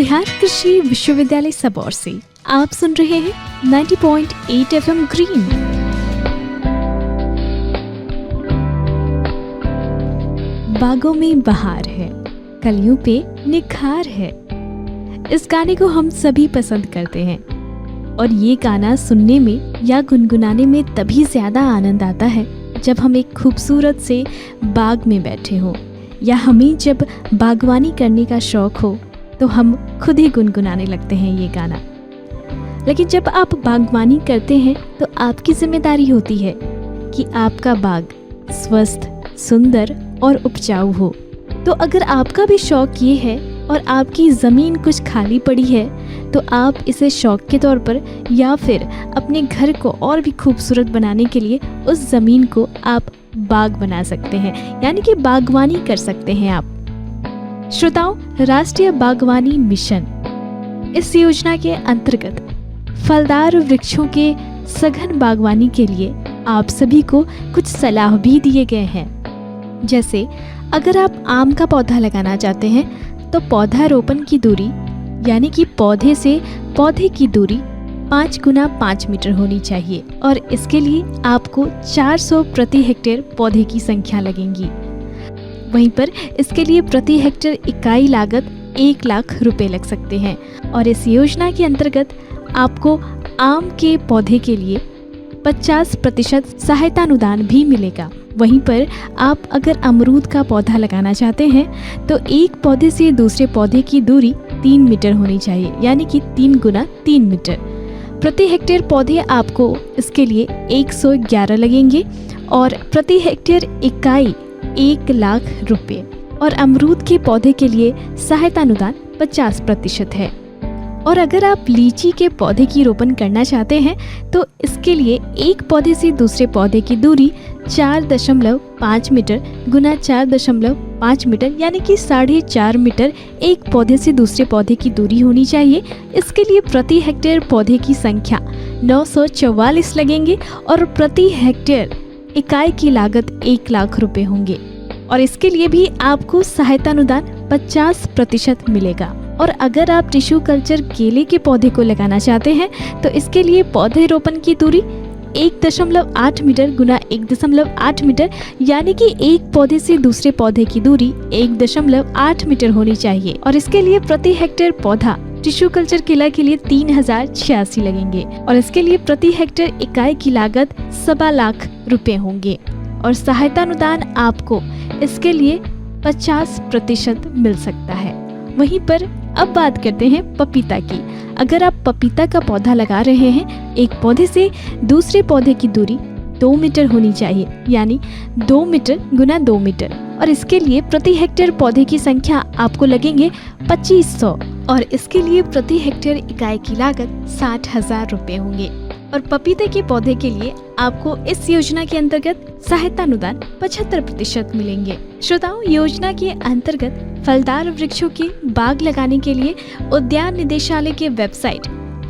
बिहार कृषि विश्वविद्यालय सबौर से आप सुन रहे हैं 90.8 FM ग्रीन। बागों में बहार है, कलियों पे निखार है। इस गाने को हम सभी पसंद करते हैं और ये गाना सुनने में या गुनगुनाने में तभी ज्यादा आनंद आता है जब हम एक खूबसूरत से बाग में बैठे हों या हमें जब बागवानी करने का शौक हो तो हम खुद ही गुनगुनाने लगते हैं ये गाना। लेकिन जब आप बागवानी करते हैं तो आपकी जिम्मेदारी होती है कि आपका बाग स्वस्थ, सुंदर और उपजाऊ हो। तो अगर आपका भी शौक ये है और आपकी ज़मीन कुछ खाली पड़ी है तो आप इसे शौक के तौर पर या फिर अपने घर को और भी खूबसूरत बनाने के लिए उस ज़मीन को आप बाग बना सकते हैं, यानी कि बागवानी कर सकते हैं आप। श्रोताओं, राष्ट्रीय बागवानी मिशन इस योजना के अंतर्गत फलदार वृक्षों के सघन बागवानी के लिए आप सभी को कुछ सलाह भी दिए गए हैं। जैसे अगर आप आम का पौधा लगाना चाहते हैं तो पौधारोपण की दूरी यानी कि पौधे से पौधे की दूरी 5 गुना 5 मीटर होनी चाहिए और इसके लिए आपको 400 प्रति हेक्टेयर पौधे की संख्या लगेंगी। वहीं पर इसके लिए प्रति हेक्टेयर इकाई लागत 1 लाख रुपए लग सकते हैं और इस योजना के अंतर्गत आपको आम के पौधे के लिए 50% सहायता अनुदान भी मिलेगा। वहीं पर आप अगर अमरूद का पौधा लगाना चाहते हैं तो एक पौधे से दूसरे पौधे की दूरी 3 मीटर होनी चाहिए, यानी कि 3 गुना 3 मीटर। प्रति हेक्टेयर पौधे आपको इसके लिए 111 लगेंगे और प्रति हेक्टेयर इकाई 1 लाख रुपए और अमरूद के पौधे के लिए सहायता अनुदान 50% है। और अगर आप लीची के पौधे की रोपण करना चाहते हैं तो इसके लिए एक पौधे से दूसरे पौधे की दूरी 4.5 मीटर गुना 4.5 मीटर यानी कि 4.5 मीटर एक पौधे से दूसरे पौधे की दूरी होनी चाहिए। इसके लिए प्रति हेक्टेयर पौधे की संख्या 944 लगेंगे और प्रति हेक्टेयर इकाई की लागत 1 लाख रुपए होंगे और इसके लिए भी आपको सहायता अनुदान 50% मिलेगा। और अगर आप टिश्यू कल्चर केले के पौधे को लगाना चाहते हैं तो इसके लिए पौधे रोपण की दूरी 1.8 मीटर गुना 1.8 मीटर यानी कि एक पौधे से दूसरे पौधे की दूरी 1.8 मीटर होनी चाहिए और इसके लिए प्रति हेक्टेयर पौधा टिश्यू कल्चर केला के लिए 3086 लगेंगे और इसके लिए प्रति हेक्टेयर इकाई की लागत 1.25 लाख रुपए होंगे और सहायता अनुदान आपको इसके लिए 50% मिल सकता है। वहीं पर अब बात करते हैं पपीता की। अगर आप पपीता का पौधा लगा रहे हैं, एक पौधे से दूसरे पौधे की दूरी 2 मीटर होनी चाहिए, यानी 2 मीटर गुना 2 मीटर और इसके लिए प्रति हेक्टेयर पौधे की संख्या आपको लगेंगे 2500 और इसके लिए प्रति हेक्टेयर इकाई की लागत 60,000 रुपए होंगे। और पपीते के पौधे के लिए आपको इस योजना के अंतर्गत सहायता अनुदान 75% मिलेंगे। श्रोताओं, योजना के अंतर्गत फलदार वृक्षों के बाग लगाने के लिए उद्यान निदेशालय के वेबसाइट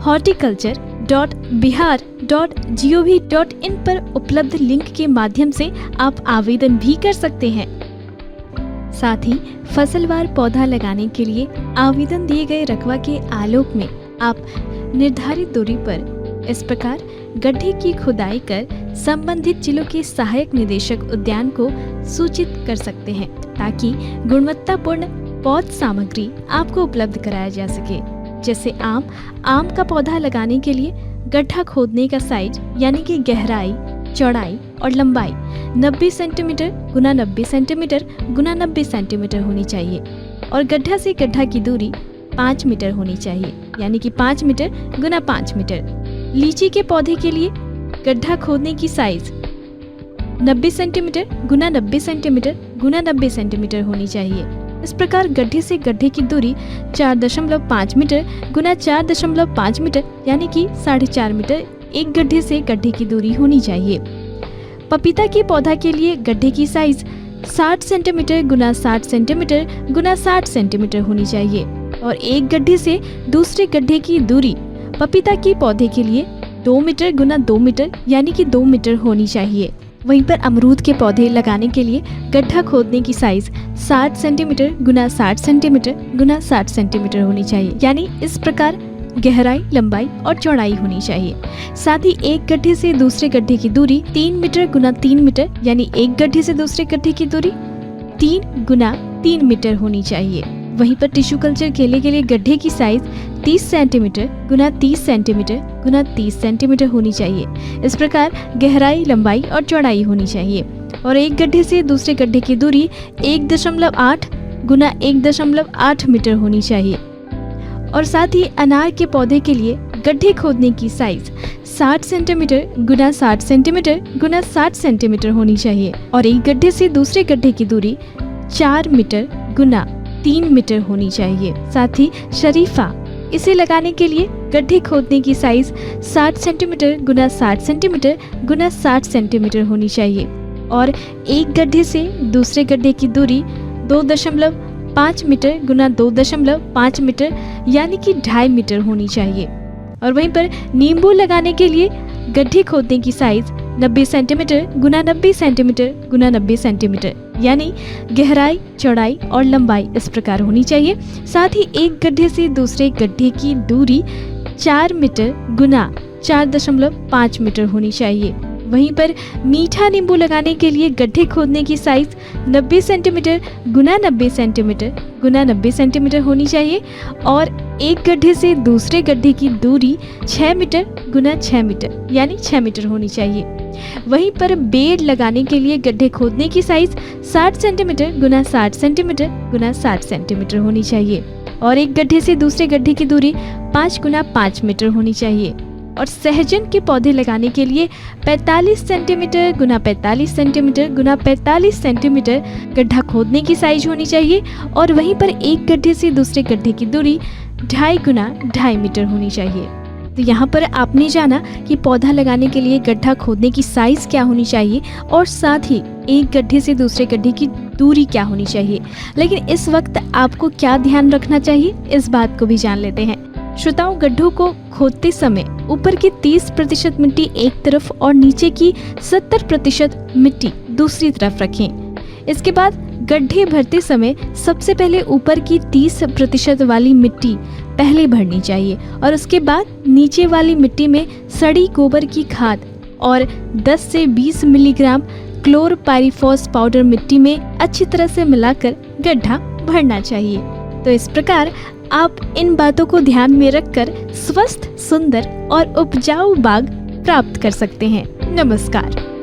horticulture.bihar.gov.in पर उपलब्ध लिंक के माध्यम से आप आवेदन भी कर सकते हैं। साथ ही फसलवार पौधा लगाने के लिए आवेदन दिए गए रकबा के आलोक में आप निर्धारित दूरी पर इस प्रकार गड्ढे की खुदाई कर संबंधित जिलों के सहायक निदेशक उद्यान को सूचित कर सकते हैं ताकि गुणवत्तापूर्ण पौध सामग्री आपको उपलब्ध कराया जा सके। जैसे आम का पौधा लगाने के लिए गड्ढा खोदने का साइज यानी कि गहराई, चौड़ाई और लंबाई 90 सेंटीमीटर गुना 90 सेंटीमीटर गुना 90 सेंटीमीटर होनी चाहिए और गड्ढा से गड्ढा की दूरी 5 मीटर होनी चाहिए, यानी कि 5 मीटर गुना 5 मीटर। लीची के पौधे के लिए गड्ढा खोदने की साइज 90 सेंटीमीटर गुना 90 सेंटीमीटर गुना 90 सेंटीमीटर होनी चाहिए। इस प्रकार गड्ढे से गड्ढे की दूरी 4.5 मीटर गुना 4.5 मीटर यानी कि 4.5 मीटर एक गड्ढे से गड्ढे की दूरी होनी चाहिए। पपीता के पौधा के लिए गड्ढे की साइज 60 सेंटीमीटर गुना 60 सेंटीमीटर गुना 60 सेंटीमीटर होनी चाहिए और एक गड्ढे से दूसरे गड्ढे की दूरी पपीता के पौधे के लिए 2 मीटर गुना 2 मीटर यानी कि 2 मीटर होनी चाहिए। वहीं पर अमरूद के पौधे लगाने के लिए गड्ढा खोदने की साइज 60 सेंटीमीटर गुना 60 सेंटीमीटर गुना 60 सेंटीमीटर होनी चाहिए, यानी इस प्रकार गहराई, लंबाई और चौड़ाई होनी चाहिए। साथ ही एक गड्ढे से दूसरे गड्ढे की दूरी 3 मीटर गुना 3 मीटर, यानी एक गड्ढे से दूसरे गड्ढे की दूरी 3 गुना 3 मीटर होनी चाहिए। वहीं पर टिश्यू कल्चर केले के लिए गड्ढे की साइज 30 सेंटीमीटर गुना 30 सेंटीमीटर गुना 30 सेंटीमीटर होनी चाहिए। इस प्रकार गहराई, लंबाई और चौड़ाई होनी चाहिए। और एक गड्ढे से दूसरे गड्ढे की दूरी 1.8 गुना 1.8 मीटर होनी चाहिए। और साथ ही अनार के पौधे के लिए गड्ढे खोदने की साइज 60 सेंटीमीटर गुना 60 सेंटीमीटर गुना 60 सेंटीमीटर होनी चाहिए। और एक गड्ढे से दूसरे गड्ढे की दूरी 4 मीटर गुना 3 मीटर होनी चाहिए। साथ ही शरीफा, इसे लगाने के लिए गड्ढे खोदने की साइज 60 सेंटीमीटर गुना 60 सेंटीमीटर गुना 60 सेंटीमीटर होनी चाहिए। और एक गड्ढे से दूसरे गड्ढे की दूरी 2.5 मीटर गुना 2.5 मीटर, यानी कि 2.5 मीटर होनी चाहिए। और वहीं पर नींबू लगाने के लिए गड्ढे खोदने की साइज 90 सेंटीमीटर गुना 90 सेंटीमीटर गुना 90 सेंटीमीटर, यानी गहराई, चौड़ाई और लंबाई इस प्रकार होनी चाहिए। साथ ही एक गड्ढे से दूसरे गड्ढे की दूरी 4 मीटर गुना 4.5 मीटर होनी चाहिए। वहीं पर मीठा नींबू लगाने के लिए गड्ढे खोदने की साइज 90 सेंटीमीटर गुना 90 सेंटीमीटर गुना 90 सेंटीमीटर होनी चाहिए। और एक गड्ढे से दूसरे गड्ढे की दूरी 6 मीटर गुना 6 मीटर, यानी 6 मीटर होनी चाहिए। वहीं पर बेर लगाने के लिए गड्ढे खोदने की साइज 60 सेंटीमीटर गुना 60 सेंटीमीटर गुना 60 सेंटीमीटर होनी चाहिए। और एक गड्ढे से दूसरे गड्ढे की दूरी 5 गुना 5 मीटर होनी चाहिए। और सहजन के पौधे लगाने के लिए 45 सेंटीमीटर गुना 45 सेंटीमीटर गुना 45 सेंटीमीटर गड्ढा खोदने की साइज होनी चाहिए। और वहीं पर एक गड्ढे से दूसरे गड्ढे की दूरी 2.5 गुना 2.5 मीटर होनी चाहिए। तो यहाँ पर आपने जाना कि पौधा लगाने के लिए गड्ढा खोदने की साइज क्या होनी चाहिए और साथ ही एक गड्ढे से दूसरे गड्ढे की दूरी क्या होनी चाहिए। लेकिन इस वक्त आपको क्या ध्यान रखना चाहिए, इस बात को भी जान लेते हैं। श्रोताओं, गड्ढों को खोदते समय ऊपर की 30% मिट्टी एक तरफ और नीचे की 70% मिट्टी दूसरी तरफ रखें। इसके बाद गड्ढे भरते समय सबसे पहले ऊपर की 30% वाली मिट्टी पहले भरनी चाहिए और उसके बाद नीचे वाली मिट्टी में सड़ी गोबर की खाद और 10 से 20 मिलीग्राम क्लोरपाइरीफॉस पाउडर मिट्टी में अच्छी तरह से मिलाकर गड्ढा भरना चाहिए। तो इस प्रकार आप इन बातों को ध्यान में रखकर स्वस्थ, सुंदर और उपजाऊ बाग प्राप्त कर सकते हैं। नमस्कार।